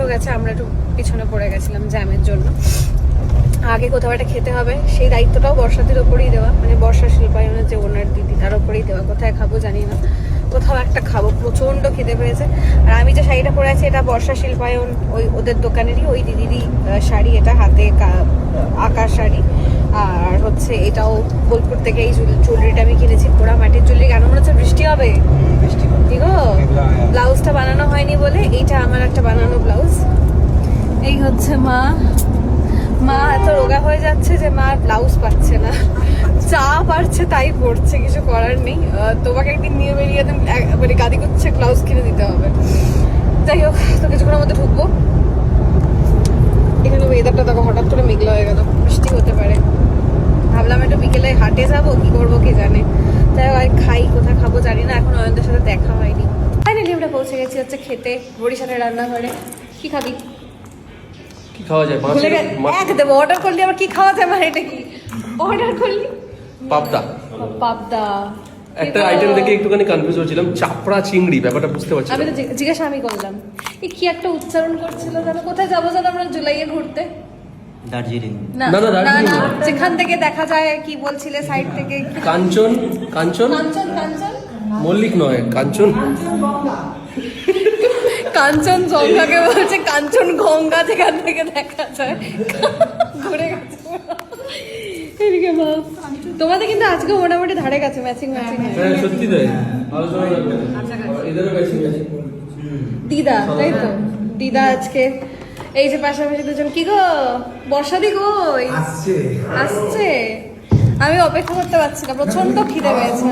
আগেও গেছে, আমরা একটু পিছনে পড়ে গেছিলাম জ্যামের জন্য। আগে কোথাও একটা খেতে হবে, সেই দায়িত্বটাও বর্ষাদের ওপরেই দেওয়া, মানে বর্ষা শিল্পায়নের যে ওনার দিদি তার ওপরেই দেওয়া। কোথায় খাবো জানি না, কোথাও একটা খাবো, প্রচন্ড খিদে পেয়েছে। আর আমি যে শাড়িটা পরে আছি এটা বর্ষা শিল্পায়ন ওই ওদের দোকানেরই, ওই দিদিরই শাড়ি, এটা হাতে আঁকার শাড়ি। আর হচ্ছে এটাও বোলপুর থেকে এই জুয়েলারিটা আমি কিনেছি, পোড়া মাটির জুয়েলারি। কেন মনে হচ্ছে বৃষ্টি হবে? ঠিক ব্লাউজটা বানানো হয়নি বলে এইটা আমার একটা বানানো ব্লাউজ। এই হচ্ছে মা এত রোগা হয়ে যাচ্ছে যে মা ব্লাউজ পাচ্ছে না, যা পারছে তাই পড়ছে, কিছু করার নেই। তোমাকে একদিন নিয়ে বেরিয়ে মানে গাদি করছে ব্লাউজ কিনে দিতে হবে। যাই হোক, তো কিছুক্ষণের মধ্যে ঢুকবো। এখানে ওয়েদারটা দেখো, হঠাৎ করে মেঘলা হয়ে গেল, বৃষ্টি হতে পারে। ভাবলাম একটু বিকেলে হাটে যাবো, কি করবো কে জানে। যাই হোক, খাই, কোথায় খাবো জানি না, এখন অয়নদের সাথে দেখা হয়নি। ফাইনালি আমরা পৌঁছে গেছি হচ্ছে খেতে, বরিশালের রান্নাঘরে। কি খাবি? কি খাওয়া যায়? এক দেবো, অর্ডার করলি আবার কি খাওয়া যায়? মানে এটা কি অর্ডার করলি? পাবদা। পাবদা একটা আইটেম দেখে একটুখানি কনফিউজ হচ্ছিলাম, চাপড়া চিংড়ি, ব্যাপারটা বুঝতে পারছি আমি তো জিজ্ঞাসা আমি করলাম। এই কি একটা উচ্চারণ করছিল জানো? কোথায় যাবো জানো আমরা জুলাইয়ে ঘুরতে? দার্জিলিং। না না, দার্জিলিং না, না। যেখান থেকে দেখা যায়, কি বলছিলে সাইড থেকে? কাঞ্চন। কাঞ্চন কাঞ্চন কাঞ্চন মল্লিক নয়, কাঞ্চন। কাঞ্চন জঙ্ঘাকে বলছে কাঞ্চন গঙ্গা, যেখান থেকে দেখা যায়। ঘুরে গেছে এদিকে মা। তোমাদের কিন্তু আজকে মোটামুটি ধারে গেছে, ম্যাচিং ম্যাচিং। হ্যাঁ সত্যি তাই, আলোচনা রাখবে। এদেরও বেশি বেশি দিদা, তাই তো দিদা আজকে এই যে পাশাপাশি দুজন। কি গো বর্ষাদি কই? আসছে। আমি অপেক্ষা করতে পারছি না, প্রচন্ড খিদে পেয়েছে।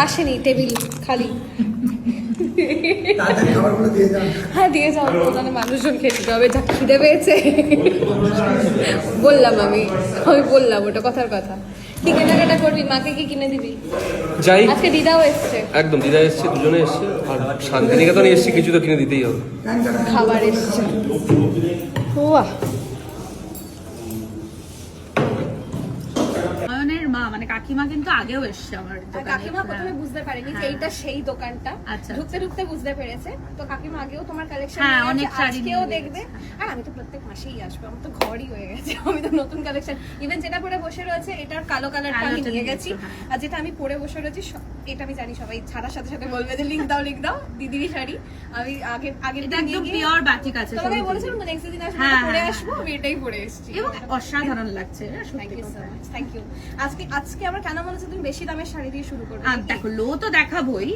আসেনি, টেবিল খালি। হ্যাঁ দিয়ে যাও, মানে মানুষজন খেয়ে দিতে হবে, যা খিদে পেয়েছে। বললাম আমি বললাম ওটা কথার কথা। কি কেনাকাটা করবি? মাকে কি কিনে দিবি? যাই, আজকে দিদাও এসছে। একদম দিদা এসছে, দুজনে এসছে। আর শান্তিনিকেতনে এসছে, কিছু তো কিনে দিতেই হবে। খাবার এসছে। বাহ, অয়নের মা মানে কাকিমা কিন্তু আগেও এসছে আমার দোকানে। কাকিমা প্রথমে বুঝতে পারেনি যে এইটা সেই দোকানটা, আচ্ছা। ঢুকতে ঢুকতে বুঝতে পেরেছে। তো কাকিমা আগেও তোমার কালেকশন হ্যাঁ, অনেক শাড়ি আজকেও নিয়ে দেখবে। আর আমি তো প্রত্যেক মাসেই আসবো, আমার তো ঘরই হয়ে গেছে। আমি তো নতুন কালেকশন, ইভেন যেটা পরে বসে রয়েছে এটার কালো কালারটা আমি নিয়ে গেছি। আর যেটা আমি পরে বসে রয়েছি এটা আমি জানি সবাই ছাড়ার সাথে সাথে বলবে যে লিংক দাও দিদিরই শাড়ি। আমি আগের এটা একদম পিওর বাটিক আছে। তোমাকে বলেছিলাম তো নেক্সট দিন আসবো পরে আসবো, আমি এটাই পরে এসেছি এবং অসাধারণ লাগছে। Thank you so much, thank you. আজকে আমার কেন মনে হচ্ছে তুমি বেশি দামের শাড়ি দিয়ে শুরু করবে? আর দেখো, লো তো দেখাবোই,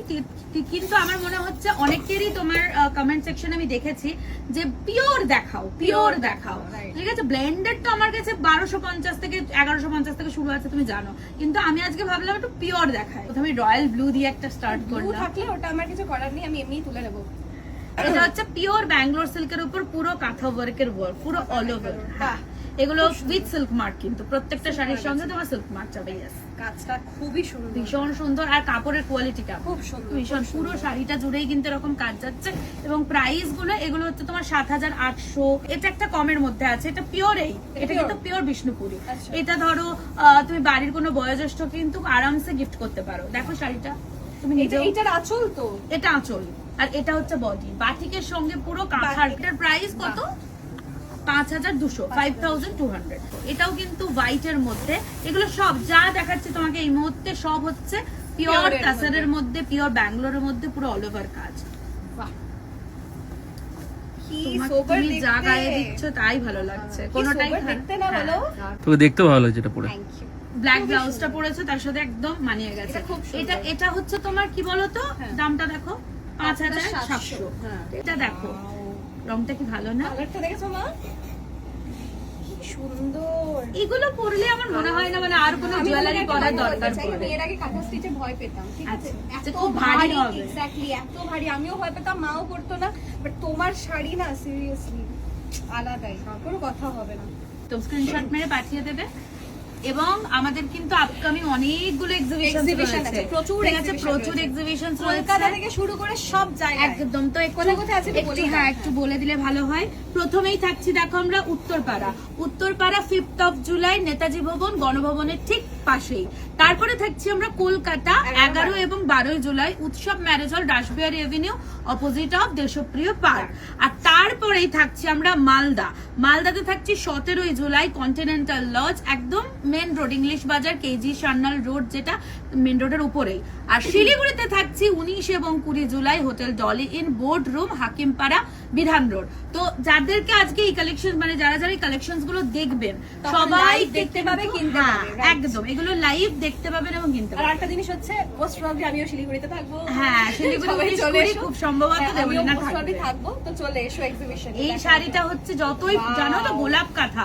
কিন্তু আমার মনে হচ্ছে অনেকেরই তোমার কমেন্ট সেকশনে আমি দেখেছি যে পিওর দেখাও, পিওর দেখাও। ঠিক আছে, ব্লেন্ডেড তো আমার কাছে 1250 থেকে 1150 থেকে শুরু আছে, তুমি জানো। কিন্তু আমি আজকে ভাবলাম একটু পিওর দেখাই। প্রথমে রয়্যাল ব্লু দিয়ে একটা স্টার্ট করলাম। থাকলে ওটা আমার কিছু করার নেই, আমি এমনিই তুলে নেবো। এটা হচ্ছে পিওর ব্যাঙ্গালোর সিল্কের উপর পুরো কাঁথা ওয়ার্কের ওয়ার্ক, পুরো অল ওভার। হ্যাঁ, এগুলো উইথ সিল্ক মার্ক, কিন্তু প্রত্যেকটা শাড়ির সঙ্গে তোমার সিল্ক মার্ক যাবে। ইয়েস, কাজটা খুবই সুন্দর, ভীষণ সুন্দর। আর কাপড়ের কোয়ালিটিটা খুব সুন্দর, ভীষণ। পুরো শাড়িটা জুড়েই কিন্তু এরকম কাজ যাচ্ছে। এবং প্রাইস গুলো এগুলো হচ্ছে তোমার 7800। এটা একটা কমের মধ্যে আছে, এটা পিওর। এটা কিন্তু পিওর বিষ্ণুপুরি। এটা ধরো তুমি বাড়ির কোনো বয়োজ্যেষ্ঠ কিন্তু আরামসে গিফট করতে পারো। দেখো শাড়িটা তুমি নিজে, এইটার আঁচল তো, এটা আঁচল আর এটা হচ্ছে বডি। বাটিকের সঙ্গে পুরো কাঁথার। এটার প্রাইস কত? 5200, 5200। এটাও কিন্তু হোয়াইট এর মধ্যে। এগুলো সব যা দেখাচ্ছে তোমাকে এই মুহূর্তে সব হচ্ছে পিওর তাসারের মধ্যে, পিওর ব্যাঙ্গালোরের মধ্যে, পুরো অল ওভার কাজ। তুমি যা গায়ে দিচ্ছ তাই ভালো লাগছে, কোনোটাই দেখতে না বলো। তোকে দেখতেও ভালো লাগছে এটা পরে। ব্ল্যাক ব্লাউজটা পরেছো, তার সাথে একদম মানিয়ে গেছে। এটা হচ্ছে তোমার কি বলতো, দামটা দেখো 5700। এটা দেখো রংটা কি ভালো না? কালারটা দেখেছো মা? সুন্দর। এগুলো পরলে আমার মনে হয় না মানে আর কোনো জুয়েলারি পরার দরকার পড়ে। এর আগে কাঁথা স্টিচে ভয় পেতাম, ঠিক আছে, এত খুব ভারী হবে। এক্স্যাক্টলি, এত ভারী। আমিও ভয় পেতাম, মাও পরতো না। বাট তোমার শাড়ি না সিরিয়াসলি আলাদাই, কোনো কথা হবে না। তো স্ক্রিনশট মেরে পাঠিয়ে দেবে। এবং আমাদের কিন্তু আপকামিং অনেকগুলো এক্সিবিশন আছে, প্রচুর এক্সিবিশন কলকাতা থেকে শুরু করে সব জায়গায় একদম। তো কোথায় আছে একটু বলে দিলে ভালো হয়। প্রথমেই থাকছি দেখো আমরা উত্তরপাড়া 5th of জুলাই, নেতাজি ভবন, গণভবনের ঠিক পাশেই। তারপরে থাকছি আমরা কলকাতা 11 এবং 12 July Utsav marriage hall, Rashbehari avenue, opposite of Deshapriya park. আর তারপরেই থাকছি আমরা মালদাতে থাকছি 17 জুলাই কন্টিনেন্টাল লজ, একদম main road, English Bazar, KG Sanyal road, যেটা মেন রোডের উপরেই। আর শিলিগুড়িতে থাকছি 19 এবং 20 July hotel Dolly inn, board room, Hakimpara, Bidhan road. তো যাদেরকে আজকে এই কালেকশন, মানে যারা যারা এই কালেকশনস গুলো দেখবেন সবাই দেখতে পাবে, কিনতে পাবে, একদম এগুলো লাইভ দেখতে পাবেন এবং কিনতে আর পাবেন। একটা জিনিস হচ্ছে মোস্ট প্রবাবলি আমিও শিলিগুড়িতে থাকবো। হ্যাঁ, শিলিগুড়ি খুব সম্ভবত দেবলীনা থাকবো, তো চলে এসো এক্সিবিশন। এই শাড়িটা হচ্ছে যতই জানো তো গোলাপ কাঁথা,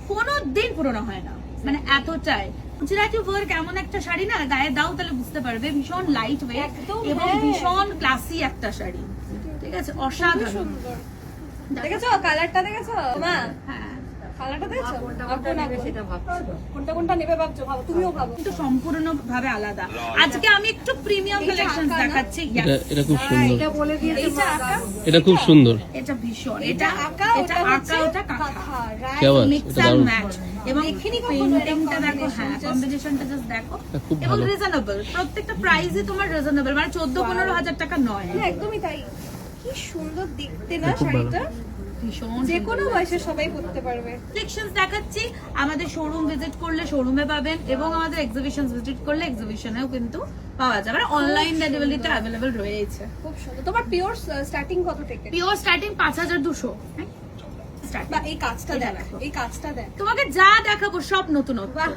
কোনোদিন পুরনো হয় না, মানে এতটাই গুজরাটি ওয়ার্ক, এমন একটা শাড়ি না গায়ে দাও তাহলে বুঝতে পারবে, ভীষণ লাইট ওয়েট এবং ভীষণ ক্লাসি একটা শাড়ি, ঠিক আছে, অসাধারণ। দেখেছো কালারটা, দেখেছো মা? হ্যাঁ, কালারটা দেখেছো? কোনটা নেবে ভাবছো? ভাবো, তুমিও ভাবো। কিন্তু সম্পূর্ণ ভাবে আলাদা। আজকে আমি একটু প্রিমিয়াম কালেকশন দেখাচ্ছি। Yes, এটা খুব সুন্দর, এটা বলে দিয়েছে এটা খুব সুন্দর। এটা ভীষণ, এটা আঁকা, ওটা কাঁথা, কি আওয়াজ, মিক্স এটা এন্ড দারুণ। ম্যাচ। এবং পেইন্টিংটা দেখো, হ্যাঁ কম্বিনেশনটা জাস্ট দেখো, খুব এবং ভালো। রিজনেবল, প্রত্যেকটা প্রাইসই তোমার রিজনেবল, মানে 14-15 হাজার টাকা নয়। একদমই তাই। কি সুন্দর দেখতে না খুব ভালো। শাড়িটা, ভীষণ যে কোনো বয়সে সবাই পরতে পারবে। কালেকশনস দেখাচ্ছি, আমাদের শোরুম ভিজিট করলে শোরুমে পাবেন, এবং আমাদের এক্সিবিশন ভিজিট করলে এক্সিবিশনেও কিন্তু পাওয়া যাবে। আর অনলাইন ডেলিভারিতে অ্যাভেলেবল রয়েছে। খুব সুন্দর। তোমার পিওর স্টার্টিং কত থেকে? Pure starting 5200। বা এই কাজটা এটা দেখ, দেখো। এই কাজটা দেখ, তোমাকে যা দেখাবো সব নতুনত্ব। বাহ,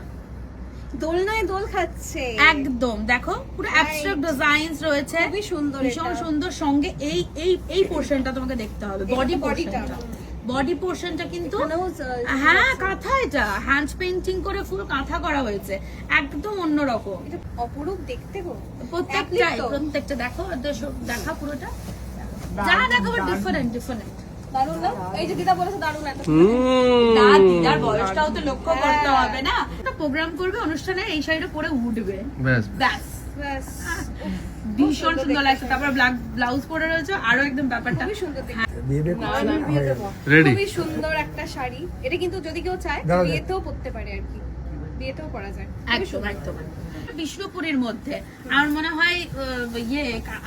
দোলনায় দোল খাচ্ছে একদম দেখো, পুরো অ্যাবস্ট্রাক্ট ডিজাইনস রয়েছে, খুবই সুন্দর। ভীষণ সুন্দর। সঙ্গে এই এই এই পোরশনটা তোমাকে দেখতে হবে, বডি বডিটা। পোরশনটা, বডি পোরশনটা কিন্তু এখানেও, হ্যাঁ কাঁথা, এটা হ্যান্ড পেইন্টিং করে ফুল কাঁথা করা হয়েছে, একদম অন্যরকম। এটা অপরূপ দেখতে গো। প্রত্যেকটাই, Applique তো। প্রত্যেকটা দেখো, দেখা পুরোটা, যা দেখাবো ডিফারেন্ট। দারুণ না? এই যে দিদা বলেছে দারুণ একটা। দিদার বয়সটাও তো লক্ষ্য করতে হবে না। একটা প্রোগ্রাম করবে অনুষ্ঠানে, এই শাড়িটা পরে উঠবে, ব্যাস ব্যাস। ব্যাস, ভীষণ সুন্দর লাগছে। তারপর ব্ল্যাক ব্লাউজ পরে রয়েছে, আরো একদম ব্যাপারটা খুবই সুন্দর দেখতে। রেডি। খুবই সুন্দর একটা শাড়ি। এটা কিন্তু যদি কেউ চায় দাঁড়াও, বিয়েতেও পরতে পারে আর কি, বিয়েতেও পরা যায়। একদম। বিষ্ণুপুরীর মধ্যে আমার মনে হয়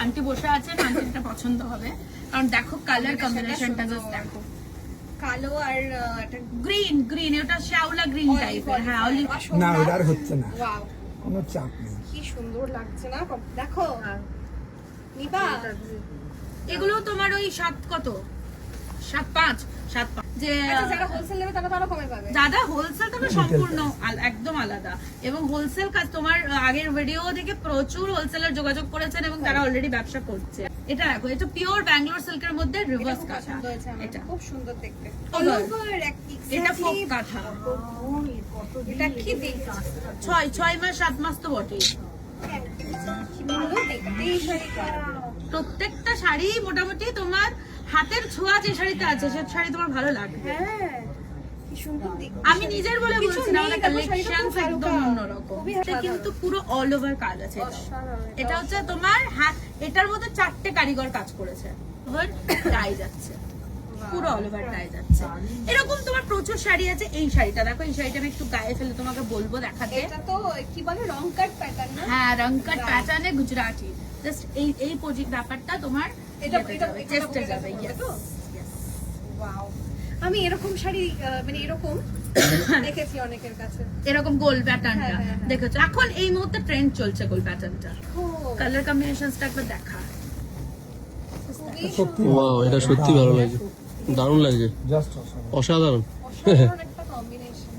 আন্টি বসে আছেন, আন্টিটা পছন্দ হবে, কারণ দেখো কালার কম্বিনেশনটা জাস্ট দেখো, কালো আর একটা গ্রিন, ওটা শ্যাওলা গ্রিন টাইপের, হ্যাঁ অলিভ। না এটা আর হচ্ছে না, ওয়াও, কোনো চাপ নেই। কি সুন্দর লাগছে না? দেখো নিবা, এগুলো তোমার ওই 7.5 যে আচ্ছা যারা হোলসেল নেবে তারা তো আরো কমে পাবে। দাদা হোলসেল তো সম্পূর্ণ একদম আলাদা, এবং হোলসেল কাজ তোমার আগের ভিডিও থেকে প্রচুর হোলসেলার যোগাযোগ করেছেন এবং তারা অলরেডি ব্যবসা করছে। এটা দেখো, এটা পিওর ব্যাঙ্গালোর সিল্কের মধ্যে রিভার্স কাঁথা, পছন্দ হয়েছে আমার, এটা খুব সুন্দর দেখতে। All over। All over এটা ফোক exactly। কাঁথা, এটা কি দেখতে 6 মাস 7 মাস তো বটেই। কি ভালো দেখতে এই শাড়িটা। প্রত্যেকটা শাড়ি মোটামুটি তোমার হাতের ছোঁয়া যে শাড়িতে আছে, সে শাড়ি তোমার ভালো লাগবে। হ্যাঁ, কি সুন্দর দেখতে। আমি নিজের বলে কিছু বলছি না, নেই, আমাদের দেখো শাড়িটা কালেকশনস খুব একদম হালকা। অন্যরকম। খুবই এটা কিন্তু পুরো অল ওভার কাজ আছে এটা। অসাধারণ। এটা হচ্ছে তোমার হাত, এটার মধ্যে 4টে কারিগর কাজ করেছে, ওভার টাই যাচ্ছে, পুরো অল ওভার টাই যাচ্ছে। এরকম তোমার প্রচুর শাড়ি আছে। এই শাড়িটা দেখো, এই শাড়িটা আমি একটু গায়ে ফেলে তোমাকে বলবো দেখাতে। এটা তো কি বলে রং কাট প্যাটার্ন না? হ্যাঁ, রংকাট প্যাটার্নে গুজরাটি, জাস্ট এই ব্যাপারটা তোমার এটা চেষ্টা যাবে। yes, তো? Wow. আমি এরকম শাড়ি মানে এরকম দেখেছি অনেকের কাছে। এরকম গোল প্যাটার্নটা হ্যাঁ, হ্যাঁ। দেখেছো, এখন এই মুহূর্তে ট্রেন্ড চলছে গোল প্যাটার্নটা। কালার কম্বিনেশনসটা একবার দেখা। খুবই সত্যি ওয়াও, এটা সত্যি ভালো লাগছে, দারুণ লাগছে, জাস্ট অসাধারণ। অসাধারণ একটা কম্বিনেশন।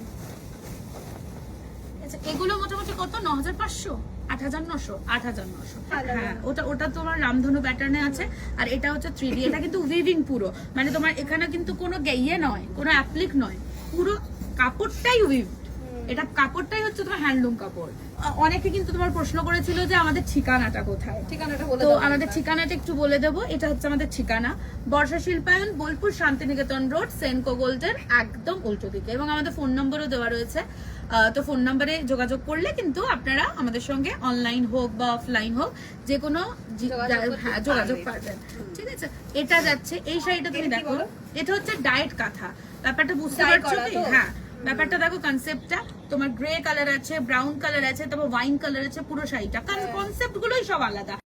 আচ্ছা, এগুলো মোটামুটি কত? 9500, 8900, 8900। হ্যাঁ, ওটা তোমার রামধনু প্যাটার্নে আছে, আর এটা হচ্ছে 3D। এটা কিন্তু উইভিং পুরো, মানে তোমার এখানে কিন্তু কোনো ইয়ে নয়, কোনো অ্যাপ্লিক নয়, পুরো কাপড়টাই উইভ। এটা কাপড়টাই হচ্ছে তোমার হ্যান্ডলুম কাপড়। অনেকে কিন্তু তোমার প্রশ্ন করেছিল যে আমাদের ঠিকানাটা কোথায়, ঠিকানাটা বলে তো দাও। আমাদের ঠিকানাটা একটু বলে দেবো। এটা হচ্ছে আমাদের ঠিকানা, বর্ষা শিল্পায়ন, বোলপুর শান্তিনিকেতন রোড, সেনকো গোল্ডের একদম উল্টো দিকে, এবং আমাদের ফোন নম্বরও দেওয়া রয়েছে। তো ফোন নম্বরে যোগাযোগ করলে কিন্তু আপনারা আমাদের সঙ্গে অনলাইন হোক বা অফলাইন হোক যে কোনো যোগাযোগ পারবেন, ঠিক আছে। এটা যাচ্ছে, এই শাড়িটা তুমি এটা কি দেখো, বলো? এটা হচ্ছে ডায়েট কাঁথা, ব্যাপারটা বুঝতে Dye পারছো করা কি? তো? হ্যাঁ, ব্যাপারটা দেখো, কনসেপ্টটা তোমার গ্রে কালার আছে, ব্রাউন কালার আছে, তারপর ওয়াইন কালার আছে, পুরো শাড়িটা কনসেপ্ট গুলোই সব আলাদা।